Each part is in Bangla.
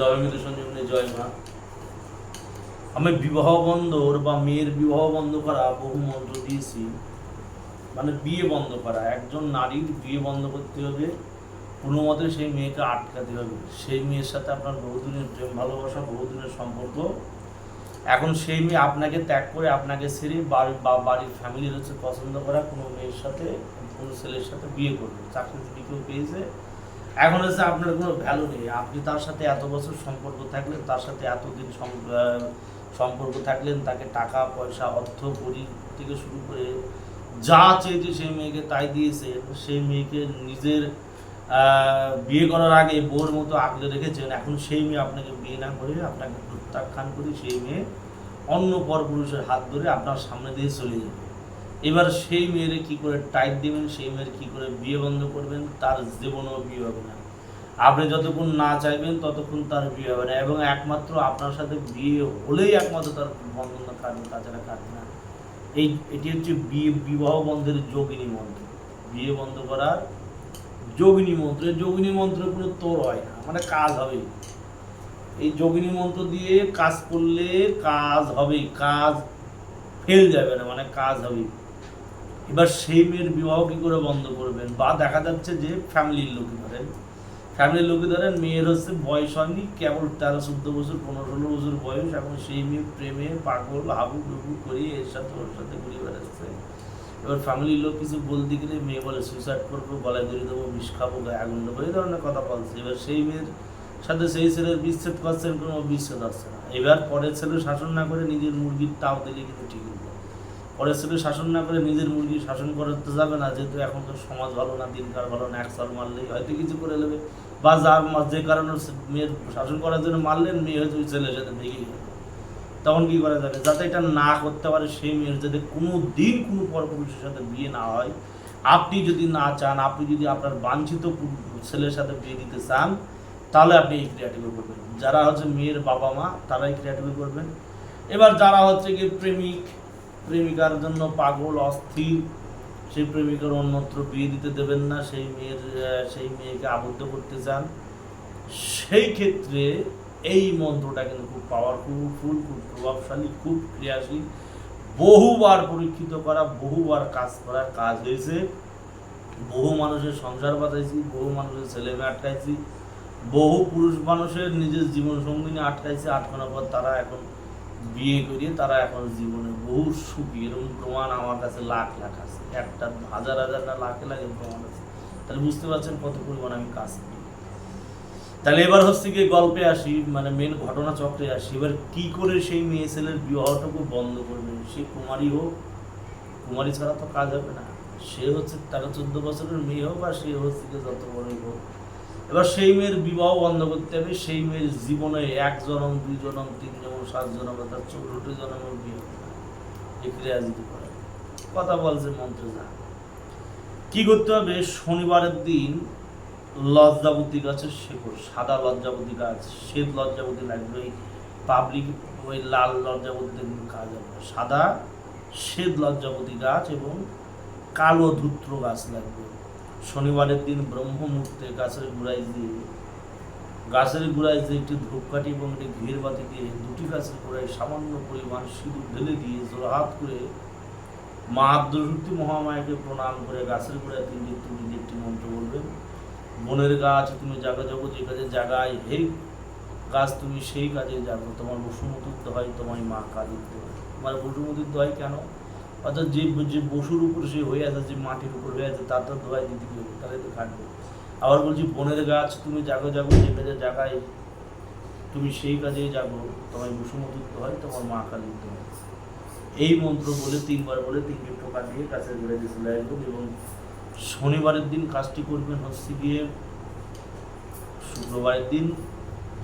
জয় মৃত সঞ্জীবনী জয় মা। আমি বিবাহ বন্ধর বা মেয়ের বিবাহ বন্ধ করা বহু মন্ত্র দিয়েছি, মানে বিয়ে বন্ধ করা। একজন নারীর বিয়ে বন্ধ করতে হবে, কোনো মতে সেই মেয়েকে আটকাতে হবে। সেই মেয়ের সাথে আপনার বহুদিনের প্রেম ভালোবাসা, বহুদিনের সম্পর্ক, এখন সেই মেয়ে আপনাকে ত্যাগ করে আপনাকে ছেড়ে বাড়ির ফ্যামিলির হচ্ছে পছন্দ করা কোনো মেয়ের সাথে, কোনো ছেলের সাথে বিয়ে করবে। চাকরি কেউ পেয়েছে, এখন হচ্ছে আপনার কোনো ভ্যালু নেই। আপনি তার সাথে এত বছর সম্পর্ক থাকলেন, তার সাথে এতদিন সম্পর্ক থাকলেন, তাকে টাকা পয়সা অর্থ কড়ি থেকে শুরু করে যা চেয়েছে সেই মেয়েকে তাই দিয়েছে। সেই মেয়েকে নিজের বিয়ে করার আগে বউর মতো আগলে রেখেছেন। এখন সেই মেয়ে আপনাকে বিয়ে না করে, আপনাকে প্রত্যাখ্যান করে সেই মেয়ে অন্য পরপুরুষের হাত ধরে আপনার সামনে দিয়ে চলে যাবে। এবার সেই মেয়েরে কি করে টাইট দেবেন, সেই মেয়ের কি করে বিয়ে বন্ধ করবেন, তার জীবনেও বিয়ে হবে না। আপনি যতক্ষণ না চাইবেন ততক্ষণ তার বিয়ে হবে না, এবং একমাত্র আপনার সাথে বিয়ে হলেই একমাত্র তার বন্ধনটা কাটবে, তাছাড়া কাটবে না। এটি হচ্ছে বিবাহ বন্ধের যোগিনী মন্ত্র, বিয়ে বন্ধ করার যোগিনী মন্ত্র। এই যোগিনী মন্ত্র কোনো তোর হয় না, মানে কাজ হবে। এই যোগিনী মন্ত্র দিয়ে কাজ করলে কাজ হবে, কাজ ফেল যাবে না, মানে কাজ হবে। এবার সেই মেয়ের বিবাহ কি করে বন্ধ করবেন? বা দেখা যাচ্ছে যে ফ্যামিলির লোকে ধরেন মেয়ের হচ্ছে বয়স হয়নি, কেবল 13-14 বছর 15-16 বছর বয়স, এখন সেই মেয়ে প্রেমে পাগল হাবু ডুবু করি এর সাথে ওর সাথে ঘুরে বেড়াচ্ছে। এবার ফ্যামিলির লোক কিছু বলতে গেলে মেয়ে বলে সুইসাইড করবো, গলায় ধরে দেবো, বিষ খাবো, গায়ে আগুন দেবো, এই ধরনের কথা বলছে। এবার সেই মেয়ের সাথে সেই ছেলের বিচ্ছেদ করছেন, কোনো বিচ্ছেদ আসছে না। এবার পরের ছেলে শাসন না করে নিজের মুরগির তাও দিলে কিন্তু ঠিক হবে। পরের ছেলে শাসন না করে নিজের মুরগি শাসন করতে যাবে না, যেহেতু এখন তো সমাজ ভালো না, দিনকার ভালো না। 1 সাল মারলেই হয়তো কিছু করে নেবে, বা যে কারণে মেয়ের শাসন করার জন্য মারলেন, মেয়ে হয়তো ওই ছেলের সাথে ভেঙে গেল। তখন কি করা যাবে? যাতে এটা না করতে পারে সেই মেয়ের যাতে কোনো দিন কোনো পরপুরুষের সাথে বিয়ে না হয়। আপনি যদি না চান, আপনি যদি আপনার বাঞ্ছিত ছেলের সাথে বিয়ে দিতে চান, তাহলে আপনি এই ক্রিয়াটিভে করবেন। যারা হচ্ছে মেয়ের বাবা মা তারাই ক্রিয়াটিভে করবেন। এবার যারা হচ্ছে কি প্রেমিকার জন্য পাগল অস্থির, সেই প্রেমিকার অন্যত্র বিয়ে দিতে দেবেন না, সেই মেয়েকে আবদ্ধ করতে চান, সেই ক্ষেত্রে এই মন্ত্রটা কিন্তু খুব পাওয়ারফুল, খুব প্রভাবশালী, খুব ক্রিয়াশীল, বহুবার পরীক্ষিত করা, বহুবার কাজ করা, কাজ হয়েছে। বহু মানুষের সংসার বাঁচাইছি, বহু মানুষের ছেলে মেয়ে আটকাইছি, বহু পুরুষ মানুষের নিজের জীবন সঙ্গিনী আটকাইছে। আটকানোর পর তারা এখন বিয়ে করিয়ে তারা এখন জীবনে বহু সুখী। এরকম প্রমাণ আমার কাছে লাখ লাখ আছে, একটা হাজার না লাখে লাখে প্রমাণ আছে। তাহলে বুঝতে পারছেন কত পরিমাণ আমি কাজ করি। তাহলে এবার হচ্ছে গিয়ে গল্পে আসি, মানে মেন ঘটনা চক্রে আসি। এবার কি করে সেই মেয়ে ছেলের বিবাহটুকু বন্ধ করবে? সে কুমারী হোক, কুমারী ছাড়া তো কাজ হবে না। সে হচ্ছে 13-14 বছরের মেয়ে হোক, আর সে হচ্ছে গিয়ে যত বড়ই হোক। এবার সেই মেয়ের বিবাহ বন্ধ করতে হবে। সেই মেয়ের জীবনে 1 জনম 2 জনম 3 জনম 7 জনম অর্থাৎ 14টি জনমের বিয়ে হবে না। এই ক্রিয়া যদি করে কথা বলছে মন্ত্রে যা কি করতে হবে? শনিবারের দিন লজ্জাবতী গাছের শেকড়, সাদা লজ্জাবতী গাছ, শ্বেত লজ্জাবতী লাগবে, পাবলিক ওই লাল লজ্জাবতীতে কিন্তু কাজ হবে। সাদা শ্বেত লজ্জাবতী গাছ এবং কালো ধূত্র গাছ লাগবে। শনিবারের দিন ব্রহ্ম মুহূর্তে গাছের গোড়ায় যে একটি ধূপকাঠি এবং একটি ঘির বাতি দিয়ে 2টি গাছের গোড়ায় সামান্য পরিমাণ সিঁদুর ঢেলে দিয়ে জোড়হাত করে মা আদ্যশক্তি মহামায়াকে প্রণাম করে গাছের গোড়ায় 3টি তুলি দিয়ে একটি মন্ত্র বলবেন। বনের গাছ তুমি জাগা যাবো, যে কাজে জাগায়, হে গাছ তুমি সেই কাজে যাবো, তোমার বসুমতির দোহাই, তোমায় মা কাজে। তোমার বসুমতির দোহাই কেন? অর্থাৎ যে বসুর উপর সে হয়ে আছে, যে মাটির উপর হয়ে আছে, তার তো দোহাই দিতে হবে, তাহলে তো খাটবে। আবার বলছি বনের গাছ তুমি জাগো, যে কাজে জাগায়, তুমি সেই কাজেই যাবো, তোমায় বসুমতির দোহাই, তোমার মা কালীর দোহাই। এই মন্ত্র বলে 3বার বলে 3টি টোকা দিয়ে গাছের গোড়ায় দিয়ে চলে আসবেন। এবং শনিবারের দিন কাজটি করবেন হচ্ছে গিয়ে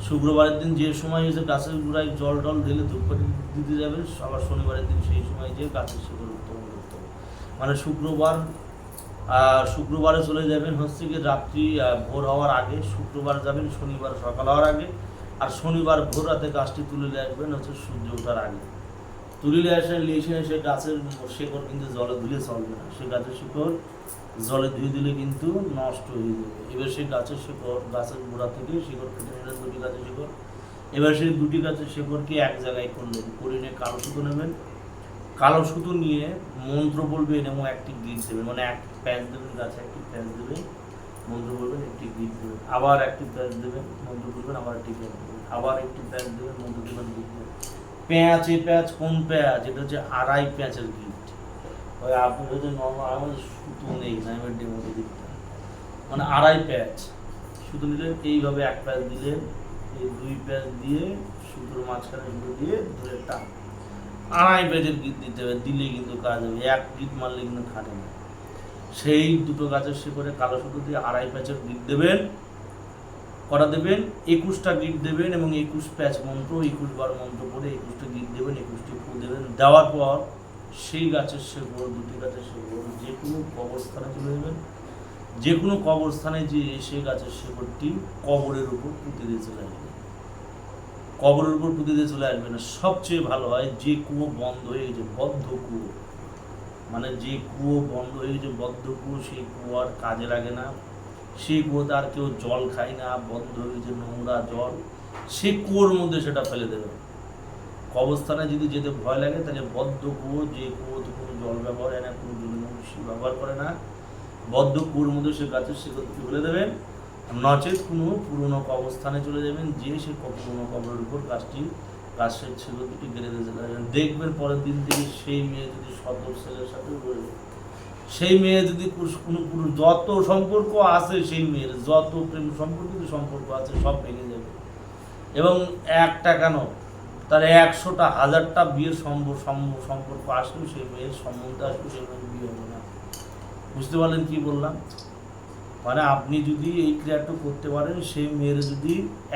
শুক্রবারের দিন যে সময় এসে গাছের গোড়ায় জল ঢেলে ধূপকাঠি দিতে যাবে, আবার শনিবারের দিন সেই সময় যে গাছের শিকড় উত্তোলন করতে হবে। মানে শুক্রবারে চলে যাবেন হচ্ছে গিয়ে রাত্রি ভোর হওয়ার আগে, শুক্রবার যাবেন শনিবার সকাল হওয়ার আগে, আর শনিবার ভোর রাতে গাছটি তুলে নিয়ে আসবেন হচ্ছে সূর্য ওঠার আগে। তুলে নিয়ে এসে গাছের শিকড় কিন্তু জলে ধুলে চলবে না, সে গাছের শিকড় জলে ধুয়ে দিলে কিন্তু নষ্ট হয়ে যাবে। এবার সেই গাছের শিকড়, গাছের গোড়া থেকে শিকড় কেটে নিলেন, দুটি গাছের শিকড়। এবার সেই দুটি গাছের শিকড়কে এক জায়গায় করলেন, করে নিয়ে কালো সুতো নেবেন, কালো সুতো নিয়ে মন্ত্র বলবেন এবং একটি গিট দেবেন, মানে একটি প্যাঁচ দেবেন, গাছে একটি প্যাঁচ দেবেন, মন্ত্র বলবেন, একটি গিট দেবেন, আবার একটি প্যাঁচ দেবেন, মন্ত্র বলবেন, আবার একটি প্যাঁচ দেবেন, আবার একটি প্যাঁচ দেবেন, মন্ত্র দেবেন, গিট দেবেন। পেঁয়াজ, এই পেঁয়াজ কোন পেঁয়াজ? এটা হচ্ছে আড়াই পেঁয়াজের গিট। ওই আপনার হচ্ছে নর্মাল, আমাদের সুতো নেই না, এবার ডেমোতে দিতে মানে আড়াই প্যাঁচ সুতো নিলেন, এইভাবে এক প্যাঁচ দিলেন, এই দুই প্যাঁচ দিয়ে সুতোর মাঝখানে সুতো দিয়ে ধরে টান, আড়াই পেঁচের গিট দিতে হবে, দিলে কিন্তু কাজ হবে। এক গিট মারলে কিন্তু খাটে না। সেই দুটো গাছের শিকড়ে কালো সুতো দিয়ে আড়াই প্যাঁচের গিট দেবেন, করা দেবেন, 21টা গিট দেবেন এবং 21 প্যাঁচ মন্ত্র, 21 বার মন্ত্র করে 21টা গিট দেবেন, 21টি ফু দেবেন। দেওয়ার পর সেই গাছের শিকড়, দুটি গাছের শিকড় যে কোনো কবরস্থানে চলে যাবেন, যে কোনো কবরস্থানে যেয়ে সেই গাছের শিকড়টি কবরের উপর পুঁতে দিয়ে চলে আসবেন, কবরের উপর পুঁতে দিয়ে চলে আসবেন। সবচেয়ে ভালো হয় যে কুয়ো বন্ধ হয়ে গেছে, বদ্ধ কুয়ো, মানে যে কুয়ো বন্ধ হয়ে গেছে, বদ্ধ কুয়ো, সেই কুয়ো আর কাজে লাগে না, সেই কুয়োতে আর কেউ জল খায় না, বন্ধ হয়ে গেছে, নোংরা জল, সেই কুয়োর মধ্যে সেটা ফেলে দেবে। কবরস্থানে যদি যেতে ভয় লাগে তাহলে বদ্ধ কুয়ো, যে কুয়োতে কোনো জল ব্যবহার হয় না, কোনো জলমসি ব্যবহার করে না, বদ্ধ কুয়োর মধ্যে সে গাছের শিকড়টি ফেলে দেবেন। নচেত কোনো পুরনো কবরস্থানে চলে যাবেন, যে সে পুরনো কবরের উপর গাছের শিকড়টি গেড়ে দিয়ে চলে যাবেন। দেখবেন পরের দিন থেকে সেই মেয়ে যদি সদর ছেলের সাথে রয়ে, সেই মেয়ে যদি কোনো পুরুষ, যত সম্পর্ক আছে সেই মেয়ের, যত প্রেম সম্পর্ক আছে সব ভেঙে যাবে। এবং একটা কেন, তার 100টা 1000টা বিয়ের সম্পর্ক আসলেও সেই মেয়ের সম্বন্ধে আসলেও সেই মেয়ের বিয়ে হবে না। বুঝতে পারলেন কি বললাম? মানে আপনি যদি এই ক্রিয়াটা করতে পারেন, সেই মেয়ের যদি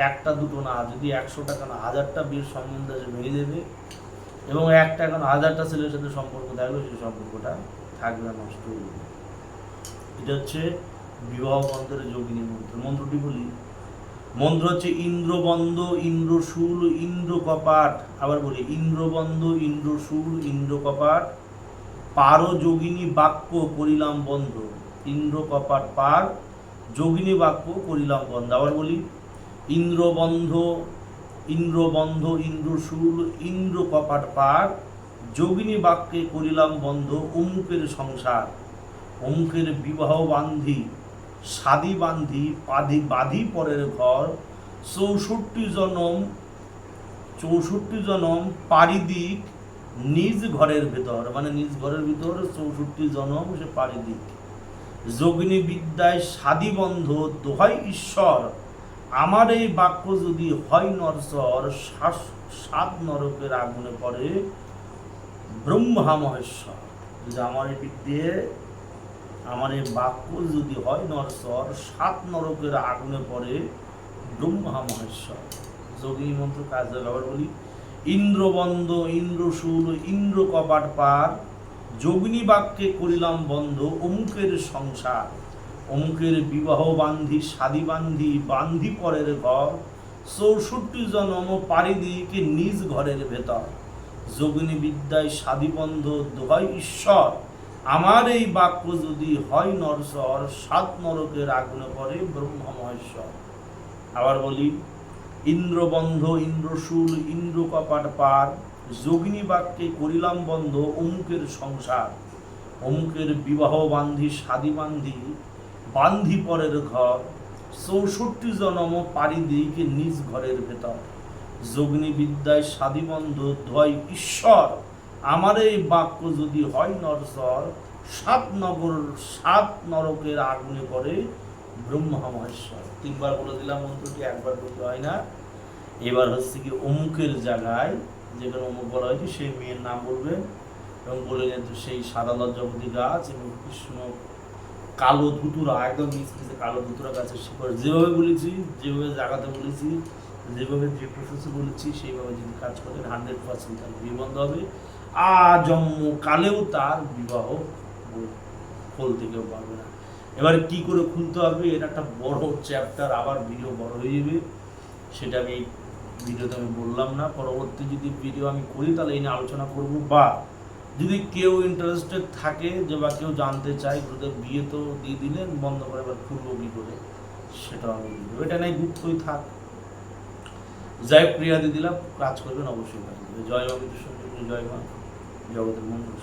একটা দুটো না, যদি 100টা কেন 1000টা বিয়ের সম্বন্ধ আছে ভেঙে দেবে, এবং একটা কেন 1000টা ছেলের সাথে সম্পর্ক থাকবে, সেই সম্পর্কটা থাকবে না, নষ্ট হয়ে যাবে। এটা হচ্ছে বিবাহ বন্ধের যোগিনী মন্ত্র। মন্ত্রটি বলি, মন্ত্র হচ্ছে ইন্দ্রবন্ধ, ইন্দ্রশূল, ইন্দ্র কপাট। আবার বলি, ইন্দ্রবন্ধ, ইন্দ্রশূল, ইন্দ্র কপাট, পার যোগিনী বাক্য করিলাম বন্ধ। ইন্দ্র কপাট পার, যোগিনী বাক্য করিলাম বন্ধ। আবার বলি, ইন্দ্রবন্ধ, ইন্দ্রবন্ধ, ইন্দ্রশূল, ইন্দ্র কপাট পার, যোগিনী বাক্যে করিলাম বন্ধ। অমুকের সংসার, অমুকের বিবাহ বান্ধি, সাদি বান্ধি, বাধি পরের ঘর, 64 জনম পারিদিক নিজ ঘরের ভেতর, মানে নিজ ঘরের ভিতর 64 জনম সে পারিদিক। যোগিনী বিদ্যায় সাদি বন্ধ, দোহাই ঈশ্বর, আমার এই বাক্য যদি হয় নরসর, 7 নরকের আগুনে পড়ে ব্রহ্মা মহেশ্বর। যদি আমার এই বিদ্যে, আমার এই বাক্য যদি হয় নরসর, 7 নরকের আগুনে পড়ে ব্রহ্মা মহেশ্বর। যোগিনী মন্ত্র কাজ ব্যবহার বলি, ইন্দ্রবন্ধ, ইন্দ্রশূল, ইন্দ্র কপাট পার, যোগিনী বাক্যে করিলাম বন্ধ। অমুকের সংসার, অমুকের বিবাহ বান্ধি, সাদি বান্ধি, বান্ধি পরের ঘর, 64 জনম পারিদিকে নিজ ঘরের ভেতর। যোগিনী বিদ্যায় সাদি বন্ধ, দোহাই ঈশ্বর, আমার এই বাক্য যদি হয় নরসর, 7 নরকের আগুনে পড়ে ব্রহ্মা মহেশ্বর। আবার বলি, ইন্দ্রবন্ধ, ইন্দ্রশূল, ইন্দ্র কপাট পার, যোগিনী বাক্যে করিলাম বন্ধ। অমুকের সংসার, অমুকের বিবাহ বান্ধি, সাদি বান্ধি, বান্ধি পরের ঘর, 64 জনম পারিদিকে নিজ ঘরের ভেতর। যোগিনী বিদ্যায় সাদি বন্ধ, ধয় ঈশ্বর, আমার এই বাক্য যদি হয় নরসর, 7 নরকের আগুনে পড়ে ব্রহ্মা মহেশ্বর। 3 বার বলে দিলাম মন্ত্রটি, একবার বলতে হয় না। এবার হচ্ছে কি, অমুকের জায়গায় যেখানে অমুক বলা হয়েছে সেই মেয়ের নাম বলবেন এবং বলে সেই সাদা লজ্জাপতি গাছ এবং কৃষ্ণ কালো ধুতুরা, একদম মিশমিশে কালো ধুতুরা গাছের শিকড়, যেভাবে বলেছি, যেভাবে জায়গাতে বলেছি, যেভাবে যে প্রসেসে বলেছি সেইভাবে যদি কাজ করেন 100% তার বিয়ে বন্ধ হবে। জন্ম কালেও তার বিবাহ খুলতে কেউ পারবে না। এবার কি করে খুলতে হবে, এটা একটা বড় চ্যাপ্টার, আবার ভিডিও বড় হয়ে যাবে, সেটা আমি ভিডিওতে আমি বললাম না। পরবর্তী যদি ভিডিও আমি করি তাহলে এই নিয়ে আলোচনা করব, বা যদি কেউ ইন্টারেস্টেড থাকে যে বা কেউ জানতে চায় গুরুদেব বিয়ে তো দিয়ে দিলেন, বন্ধ করে এবার খুলবো কি করে, সেটাও আমি দিয়ে দেবো। এটা নাই গুপ্তই থাক। জয় প্রিয়া দিদিরা কাজ করবেন, অবশ্যই কাজ করবে। জয় মা বিদ্যুৎ, জয় মা জগতের মঙ্গল।